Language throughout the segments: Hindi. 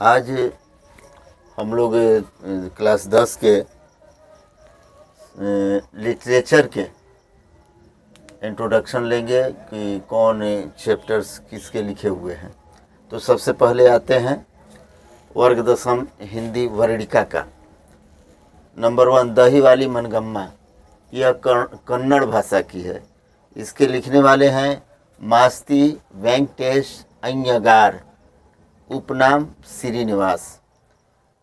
आज हम लोग क्लास 10 के लिटरेचर के इंट्रोडक्शन लेंगे कि कौन चैप्टर्स किसके लिखे हुए हैं। तो सबसे पहले आते हैं वर्ग दशम हिंदी वर्णिका का। नंबर 1 दही वाली मनगम्मा, यह कन्नड़ भाषा की है। इसके लिखने वाले हैं मास्ती वेंकटेश अय्यंगार, उपनाम श्रीनिवास,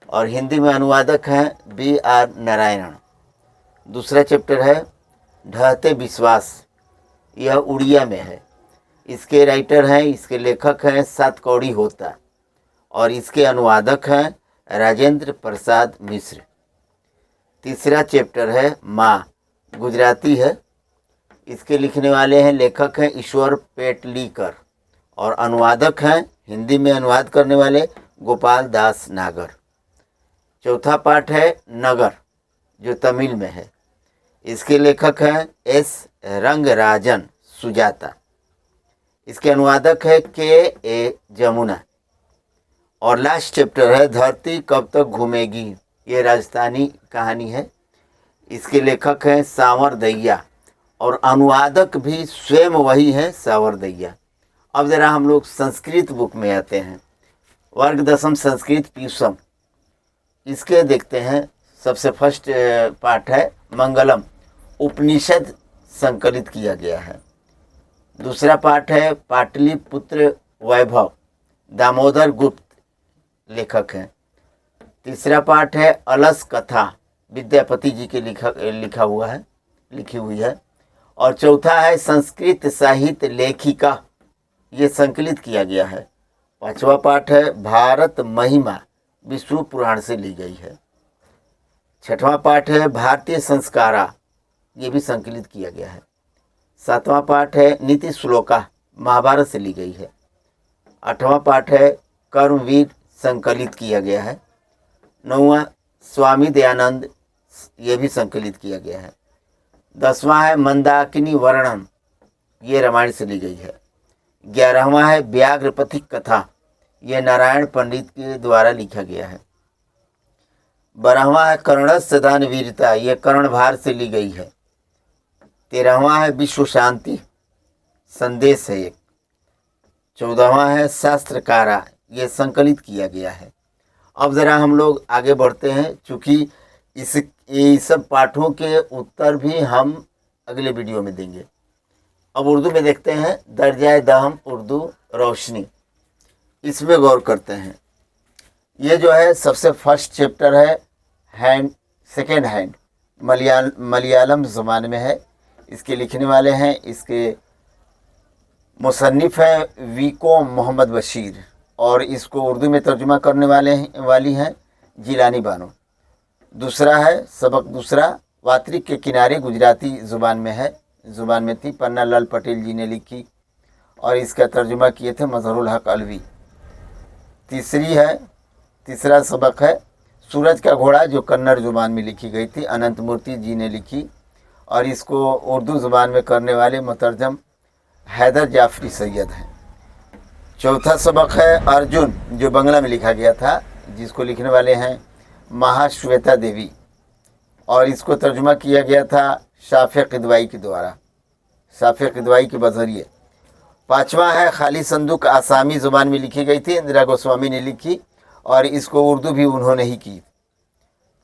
और हिंदी में अनुवादक हैं B.R. नारायण। दूसरा चैप्टर है ढहते विश्वास, यह उड़िया में है। इसके राइटर हैं, इसके लेखक हैं सातकौड़ी होता, और इसके अनुवादक हैं राजेंद्र प्रसाद मिश्र। तीसरा चैप्टर है माँ, गुजराती है। इसके लिखने वाले हैं, लेखक हैं ईश्वर पेटलीकर, और अनुवादक हैं, हिंदी में अनुवाद करने वाले गोपाल दास नागर। चौथा पाठ है नगर, जो तमिल में है। इसके लेखक हैं S. रंगराजन सुजाता। इसके अनुवादक है K.A. जमुना। और लास्ट चैप्टर है धरती कब तक घूमेगी, ये राजस्थानी कहानी है। इसके लेखक हैं सांवर दैया, और अनुवादक भी स्वयं वही है सांवर दैया। अब ज़रा हम लोग संस्कृत बुक में आते हैं। वर्ग दशम संस्कृत पीयूषम, इसके देखते हैं। सबसे फर्स्ट पाठ है मंगलम, उपनिषद संकलित किया गया है। दूसरा पाठ है पाटलिपुत्र वैभव, दामोदर गुप्त लेखक हैं। तीसरा पाठ है अलस कथा, विद्यापति जी के लिखी हुई है। और चौथा है संस्कृत साहित्य लेखिका, ये संकलित किया गया है। पांचवा पाठ है भारत महिमा, विष्णु पुराण से ली गई है। छठवां पाठ है भारतीय संस्कारा, ये भी संकलित किया गया है। सातवां पाठ है नीति श्लोका, महाभारत से ली गई है। आठवां पाठ है कर्मवीर, संकलित किया गया है। नौवां स्वामी दयानंद, ये भी संकलित किया गया है। 10वां है मंदाकिनी वर्णन, ये रामायण से ली गई है। 11वां है व्याघ्रपथिक कथा, ये नारायण पंडित के द्वारा लिखा गया है। 12वां है कर्णस्य दान वीरता, ये कर्णभार से ली गई है। 13वां है विश्व शांति संदेश है एक। 14वां है शास्त्रकारा, ये संकलित किया गया है। अब ज़रा हम लोग आगे बढ़ते हैं, चूँकि इस सब पाठों के उत्तर भी हम अगले वीडियो में देंगे। अब उर्दू में देखते हैं दर्जाए दहम उर्दू रोशनी, इसमें गौर करते हैं। ये जो है सबसे फर्स्ट चैप्टर है सेकेंड हैंड, मलयालम ज़बान में है। इसके लिखने वाले हैं, इसके मुसन्निफ़ हैं वीको मोहम्मद बशीर, और इसको उर्दू में तर्जुमा करने वाली हैं जिलानी बानो। दूसरा है सबक दूसरा, वात्रिक के किनारे, गुजराती ज़ुबान में थी, पन्ना लाल पटेल जी ने लिखी, और इसका तर्जुमा किए थे मजहरुल हक अलवी। तीसरा सबक है सूरज का घोड़ा, जो कन्नड़ ज़ुबान में लिखी गई थी, अनंत मूर्ति जी ने लिखी, और इसको उर्दू ज़ुबान में करने वाले मुतरजम हैदर जाफरी सैयद हैं। चौथा सबक है अर्जुन, जो बंगला में लिखा गया था, जिसको लिखने वाले हैं महाश्वेता देवी, और इसको तर्जुमा किया गया था शाफ़े क़िदवाई के द्वारा, शाफ़े क़िदवाई के बज़रिए। 5वां है खाली संदूक, आसामी ज़ुबान में लिखी गई थी, इंदिरा गोस्वामी ने लिखी, और इसको उर्दू भी उन्होंने ही की।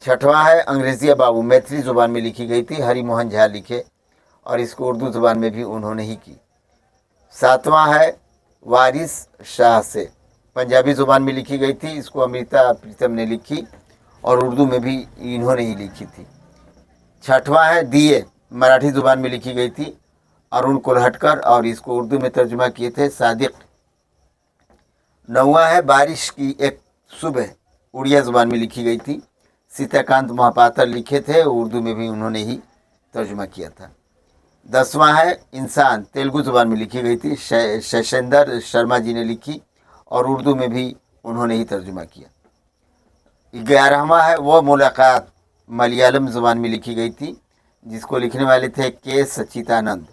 6वां है अंग्रेज़िया बाबू, मैथिली ज़ुबान में लिखी गई थी, हरि मोहन झा लिखे, और इसको उर्दू ज़ुबान में भी उन्होंने ही की। 7वां है वारिस शाह से, पंजाबी ज़ुबान में लिखी गई थी, इसको अमृता प्रीतम ने लिखी, और उर्दू में भी इन्होंने ही लिखी थी। 6वां है दिए, मराठी ज़ुबान में लिखी गई थी, अरुण कोल्हटकर, और इसको उर्दू में तर्जुमा किए थे सादिक। 9वां है बारिश की एक सुबह, उड़िया ज़ुबान में लिखी गई थी, सीताकांत महापात्र लिखे थे, उर्दू में भी उन्होंने ही तर्जुमा किया था। 10वां है इंसान, तेलुगु ज़ुबान में लिखी गई थी, शैशेंद्र शर्मा जी ने लिखी, और उर्दू में भी उन्होंने ही तर्जुमा किया। 11वां है वो मुलाकात, मलयालम ज़ुबान में लिखी गई थी, जिसको लिखने वाले थे के सच्चिदानंद,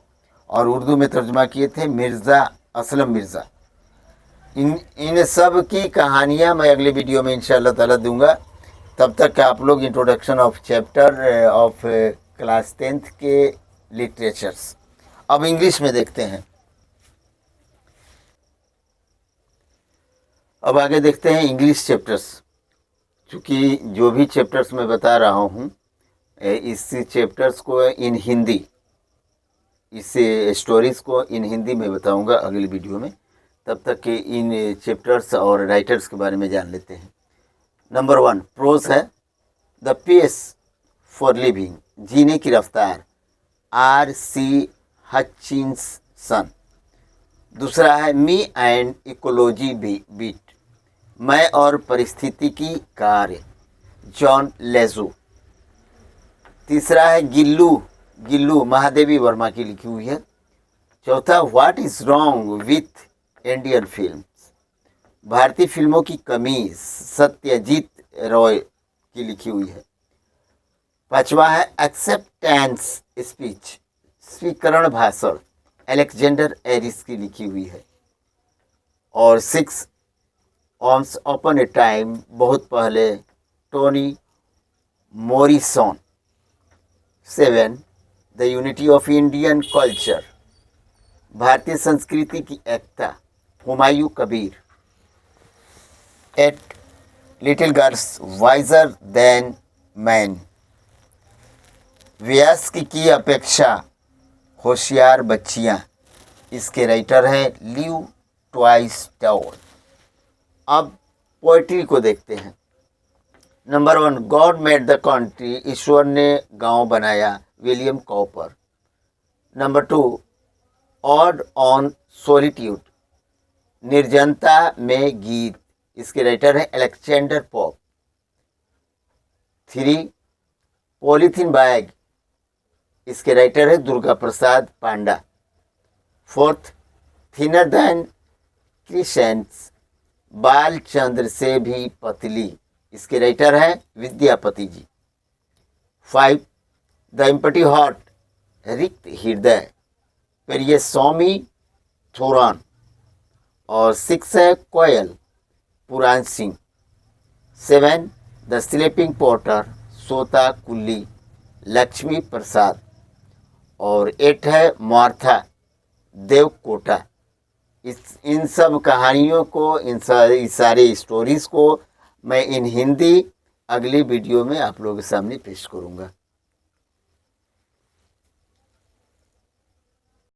और उर्दू में तर्जुमा किए थे मिर्ज़ा असलम मिर्ज़ा। इन सब की कहानियाँ मैं अगले वीडियो में इंशाल्लाह ताला दूंगा। तब तक आप लोग introduction of chapter of class 10th के लिटरेचर्स अब इंग्लिश में देखते हैं। अब आगे देखते हैं इंग्लिश चैप्टर्स। चूँकि जो भी चैप्टर्स मैं बता रहा हूँ इस चैप्टर्स को इन हिंदी, इस स्टोरीज़ को इन हिंदी में बताऊंगा अगली वीडियो में। तब तक के इन चैप्टर्स और राइटर्स के बारे में जान लेते हैं। नंबर 1 प्रोज है द पेस फॉर लिविंग, जीने की रफ्तार, R.C. हचिंसन। दूसरा है मी एंड इकोलॉजी बीट, मैं और परिस्थितिकी कार्य, जॉन लेजू। तीसरा है गिल्लू महादेवी वर्मा की लिखी हुई है। चौथा what is wrong with Indian films, भारतीय फिल्मों की कमी, सत्यजीत रॉय की लिखी हुई है। पांचवा है एक्सेप्टेंस स्पीच, स्वीकरण भाषण, अलेक्जेंडर एरिस की लिखी हुई है। और 6 ऑन्स अपॉन ए टाइम, बहुत पहले, Toni Morrison. 7 the unity of Indian culture, भारतीय संस्कृति की एकता, Humayun Kabir. 8 little girls wiser than man, वयस्क की अपेक्षा होशियार बच्चियां, इसके राइटर हैं लिव टॉल्स्टॉय। अब पोइट्री को देखते हैं। Number 1 God made the country, ईश्वर ने गांव बनाया, William Cowper. Number 2 ode on solitude, निर्जनता में गीत, इसके राइटर हैं अलेक्जेंडर पोप। 3 पॉलीथीन बैग, इसके राइटर है Durga Prasad Panda. 4 thinner than crescents, बाल चंद्र से भी पतली, इसके राइटर हैं Vidyapati ji. 5 the empty heart, रिक्त हृदय, पेरियस्वामी थोरान। और 6 है Koel, Puran Singh. 7 the sleeping porter, सोता कुल्ली, लक्ष्मी प्रसाद। और 8 है मार्था, देवकोटा। इन सब कहानियों को, इन सारी स्टोरीज़ को मैं इन हिंदी अगली वीडियो में आप लोगों के सामने पेश करूँगा।